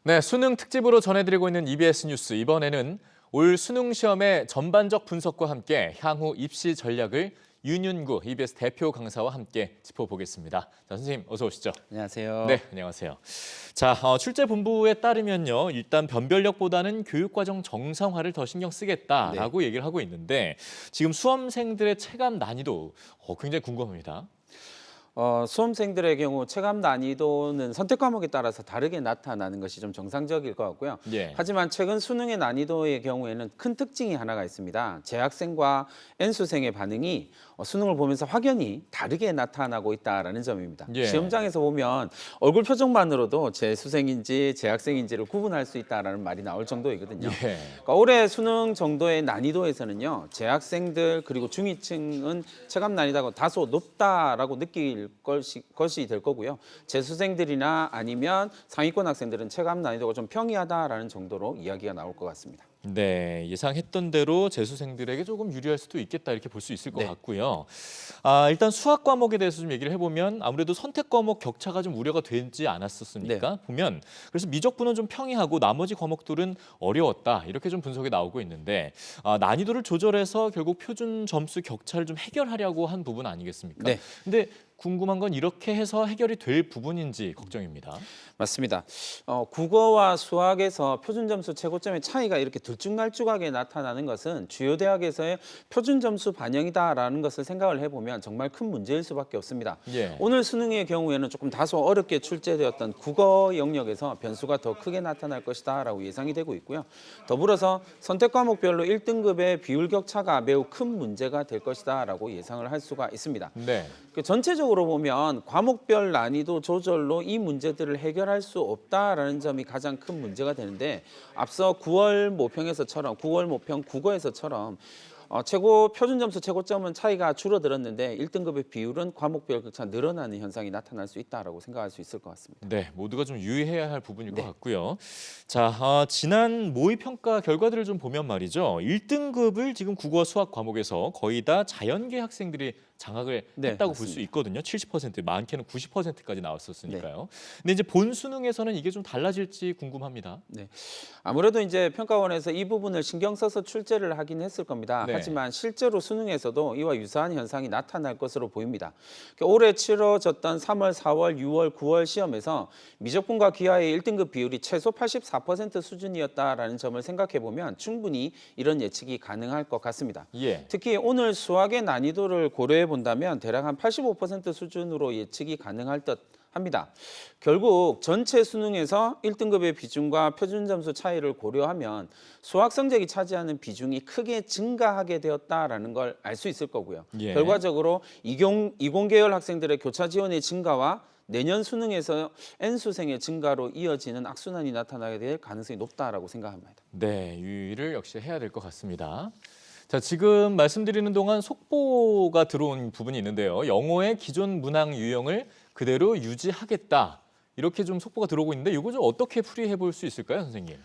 네, 수능 특집으로 전해드리고 있는 EBS 뉴스. 이번에는 올 수능 시험의 전반적 분석과 함께 향후 입시 전략을 윤윤구 EBS 대표 강사와 함께 짚어보겠습니다. 자, 선생님 어서 오시죠. 안녕하세요. 네, 안녕하세요. 자, 출제본부에 따르면요. 일단 변별력보다는 교육과정 정상화를 더 신경 쓰겠다라고 얘기를 하고 있는데 지금 수험생들의 체감 난이도 굉장히 궁금합니다. 수험생들의 경우 체감 난이도는 선택 과목에 따라서 다르게 나타나는 것이 좀 정상적일 것 같고요. 예. 하지만 최근 수능의 난이도의 경우에는 큰 특징이 하나가 있습니다. 재학생과 N수생의 반응이 수능을 보면서 확연히 다르게 나타나고 있다는 점입니다. 예. 시험장에서 보면 얼굴 표정만으로도 재수생인지 재학생인지를 구분할 수 있다는 말이 나올 정도이거든요. 예. 그러니까 올해 수능 정도의 난이도에서는요. 재학생들 그리고 중위층은 체감 난이도가 다소 높다라고 느낄 것이 될 거고요. 재수생들이나 아니면 상위권 학생들은 체감 난이도가 좀 평이하다라는 정도로 이야기가 나올 것 같습니다. 네, 예상했던 대로 재수생들에게 조금 유리할 수도 있겠다 이렇게 볼 수 있을 것 네. 같고요. 일단 수학 과목에 대해서 좀 얘기를 해보면 아무래도 선택 과목 격차가 좀 우려가 되지 않았었습니까? 보면 그래서 미적분은 좀 평이하고 나머지 과목들은 어려웠다 이렇게 좀 분석이 나오고 있는데 난이도를 조절해서 결국 표준 점수 격차를 좀 해결하려고 한 부분 아니겠습니까? 네. 근데 궁금한 건 이렇게 해서 해결이 될 부분인지 걱정입니다. 맞습니다. 국어와 수학에서 표준 점수 최고점의 차이가 이렇게 들쭉날쭉하게 나타나는 것은 주요 대학에서의 표준 점수 반영이다라는 것을 생각을 해보면 정말 큰 문제일 수밖에 없습니다. 예. 오늘 수능의 경우에는 조금 다소 어렵게 출제되었던 국어 영역에서 변수가 더 크게 나타날 것이다라고 예상이 되고 있고요. 더불어서 선택 과목별로 1등급의 비율 격차가 매우 큰 문제가 될 것이다라고 예상을 할 수가 있습니다. 네. 전체적으로 보면 과목별 난이도 조절로 이 문제들을 해결할 수 없다라는 점이 가장 큰 문제가 되는데 앞서 9월 모평에서처럼 9월 모평 국어에서처럼 최고 표준 점수 최고점은 차이가 줄어들었는데 1등급의 비율은 과목별 격차 늘어나는 현상이 나타날 수 있다라고 생각할 수 있을 것 같습니다. 네, 모두가 좀 유의해야 할 부분일 것 네. 같고요. 자, 지난 모의 평가 결과들을 좀 보면 말이죠. 1등급을 지금 국어 수학 과목에서 거의 다 자연계 학생들이 장악을 네, 했다고 볼 수 맞습니다. 있거든요. 70%, 많게는 90%까지 나왔었으니까요. 근데 이제 본 수능에서는 이게 좀 달라질지 궁금합니다. 네. 아무래도 이제 평가원에서 이 부분을 신경 써서 출제를 하긴 했을 겁니다. 네. 하지만 실제로 수능에서도 이와 유사한 현상이 나타날 것으로 보입니다. 올해 치러졌던 3월, 4월, 6월, 9월 시험에서 미적분과 기하의 1등급 비율이 최소 84% 수준이었다라는 점을 생각해 보면 충분히 이런 예측이 가능할 것 같습니다. 예. 특히 오늘 수학의 난이도를 고려해 본다면 대략 한 85% 수준으로 예측이 가능할 듯 합니다. 결국 전체 수능에서 1등급의 비중과 표준 점수 차이를 고려하면 수학 성적이 차지하는 비중이 크게 증가하게 되었다라는 걸 알 수 있을 거고요. 예. 결과적으로 이공계열 학생들의 교차 지원의 증가와 내년 수능에서 N수생의 증가로 이어지는 악순환이 나타나게 될 가능성이 높다라고 생각합니다. 네, 유의를 역시 해야 될 것 같습니다. 자, 지금 말씀드리는 동안 속보가 들어온 부분이 있는데요. 영어의 기존 문항 유형을 그대로 유지하겠다. 이렇게 좀 속보가 들어오고 있는데 이거 좀 어떻게 풀이해 볼 수 있을까요, 선생님?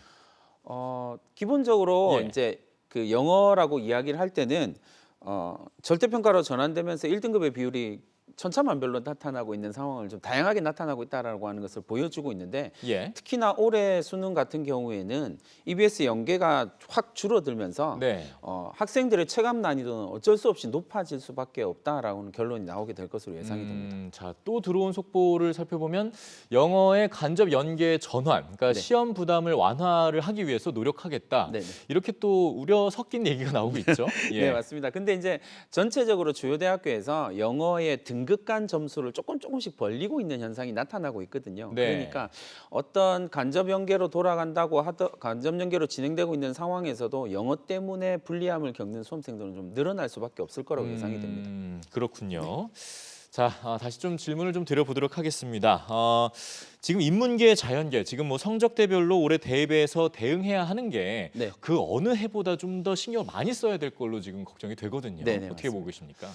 기본적으로 예. 이제 그 영어라고 이야기를 할 때는 절대평가로 전환되면서 1등급의 비율이 천차만별로 나타나고 있는 상황을 좀 다양하게 나타나고 있다라고 하는 것을 보여주고 있는데 예. 특히나 올해 수능 같은 경우에는 EBS 연계가 확 줄어들면서 네. 학생들의 체감 난이도는 어쩔 수 없이 높아질 수밖에 없다라는 결론이 나오게 될 것으로 예상이 됩니다. 자, 또 들어온 속보를 살펴보면 영어의 간접 연계 전환, 그러니까 네. 시험 부담을 완화를 하기 위해서 노력하겠다. 네네. 이렇게 또 우려 섞인 얘기가 나오고 있죠. 예. 네, 맞습니다. 근데 이제 전체적으로 주요 대학교에서 영어의 등급 간 점수를 조금씩 벌리고 있는 현상이 나타나고 있거든요. 네. 그러니까 어떤 간접 연계로 돌아간다고 간접 연계로 진행되고 있는 상황에서도 영어 때문에 불리함을 겪는 수험생들은 좀 늘어날 수밖에 없을 거라고 예상이 됩니다. 그렇군요. 자, 다시 좀 질문을 좀 드려보도록 하겠습니다. 지금 인문계, 자연계, 지금 뭐 성적대별로 올해 대입에서 대응해야 하는 게 네. 그 어느 해보다 좀 더 신경을 많이 써야 될 걸로 지금 걱정이 되거든요. 네네, 어떻게 맞습니다. 보고 계십니까?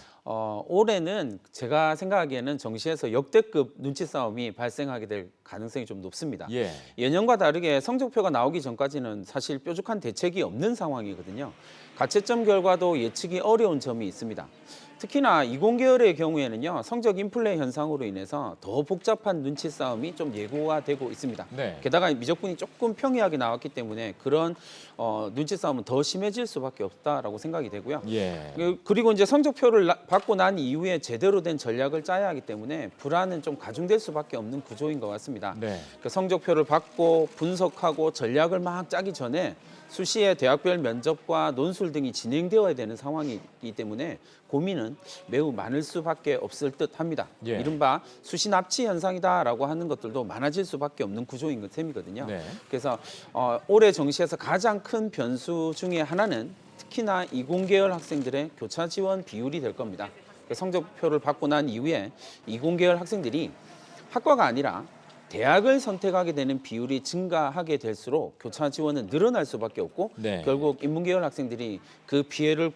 올해는 제가 생각하기에는 정시에서 역대급 눈치 싸움이 발생하게 될 가능성이 좀 높습니다. 예. 예년과 다르게 성적표가 나오기 전까지는 사실 뾰족한 대책이 없는 상황이거든요. 가채점 결과도 예측이 어려운 점이 있습니다. 특히나 이공계열의 경우에는요, 성적 인플레 현상으로 인해서 더 복잡한 눈치 싸움이 좀 예고가 되고 있습니다. 네. 게다가 미적분이 조금 평이하게 나왔기 때문에 그런 눈치 싸움은 더 심해질 수밖에 없다라고 생각이 되고요. 예. 그리고 이제 성적표를 받고 난 이후에 제대로 된 전략을 짜야 하기 때문에 불안은 좀 가중될 수밖에 없는 구조인 것 같습니다. 네. 그 성적표를 받고 분석하고 전략을 막 짜기 전에 수시에 대학별 면접과 논술 등이 진행되어야 되는 상황이기 때문에 고민은 매우 많을 수밖에 없을 듯합니다. 예. 이른바 수시 납치 현상이다라고 하는 것들도 많아질 수밖에 없는 구조인 셈이거든요. 네. 그래서 올해 정시에서 가장 큰 변수 중에 하나는 특히나 이공계열 학생들의 교차 지원 비율이 될 겁니다. 성적표를 받고 난 이후에 이공계열 학생들이 학과가 아니라 대학을 선택하게 되는 비율이 증가하게 될수록 교차 지원은 늘어날 수밖에 없고 네. 결국 인문계열 학생들이 그 피해를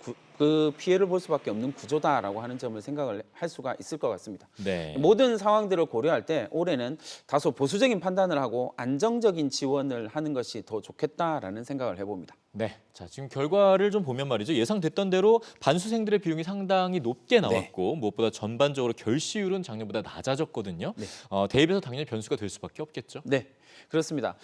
볼 수밖에 없는 구조다라고 하는 점을 생각을 할 수가 있을 것 같습니다. 네. 모든 상황들을 고려할 때 올해는 다소 보수적인 판단을 하고 안정적인 지원을 하는 것이 더 좋겠다라는 생각을 해봅니다. 네. 자, 지금 결과를 좀 보면 말이죠. 예상됐던 대로 반수생들의 비용이 상당히 높게 나왔고 무엇보다 전반적으로 결시율은 작년보다 낮아졌거든요. 네. 대입에서 당연히 변수가 될 수밖에 없겠죠. 네, 그렇습니다.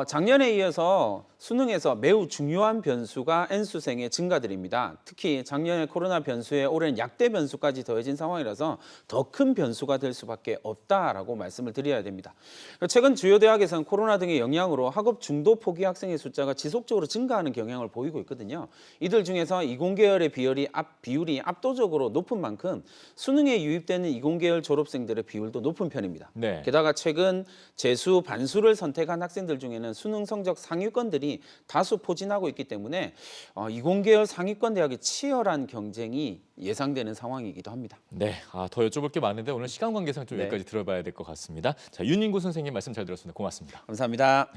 작년에 이어서 수능에서 매우 중요한 변수가 N수생의 증가들입니다. 특히 작년에 코로나 변수에 올해는 약대 변수까지 더해진 상황이라서 더 큰 변수가 될 수밖에 없다라고 말씀을 드려야 됩니다. 최근 주요 대학에서는 코로나 등의 영향으로 학업 중도 포기 학생의 숫자가 지속적으로 증가하는 경향을 보이고 있거든요. 이들 중에서 이공계열의 비율이 압도적으로 높은 만큼 수능에 유입되는 이공계열 졸업생들의 비율도 높은 편입니다. 네. 게다가 최근 재수, 반수를 선택한 학생들 중에는 수능 성적 상위권들이 다수 포진하고 있기 때문에 이공계열 상위권 대학의 치열한 경쟁이 예상되는 상황이기도 합니다. 네. 더 여쭤볼 게 많은데 오늘 시간 관계상 좀 네. 여기까지 들어봐야 될 것 같습니다. 자, 윤인구 선생님 말씀 잘 들었습니다. 고맙습니다. 감사합니다.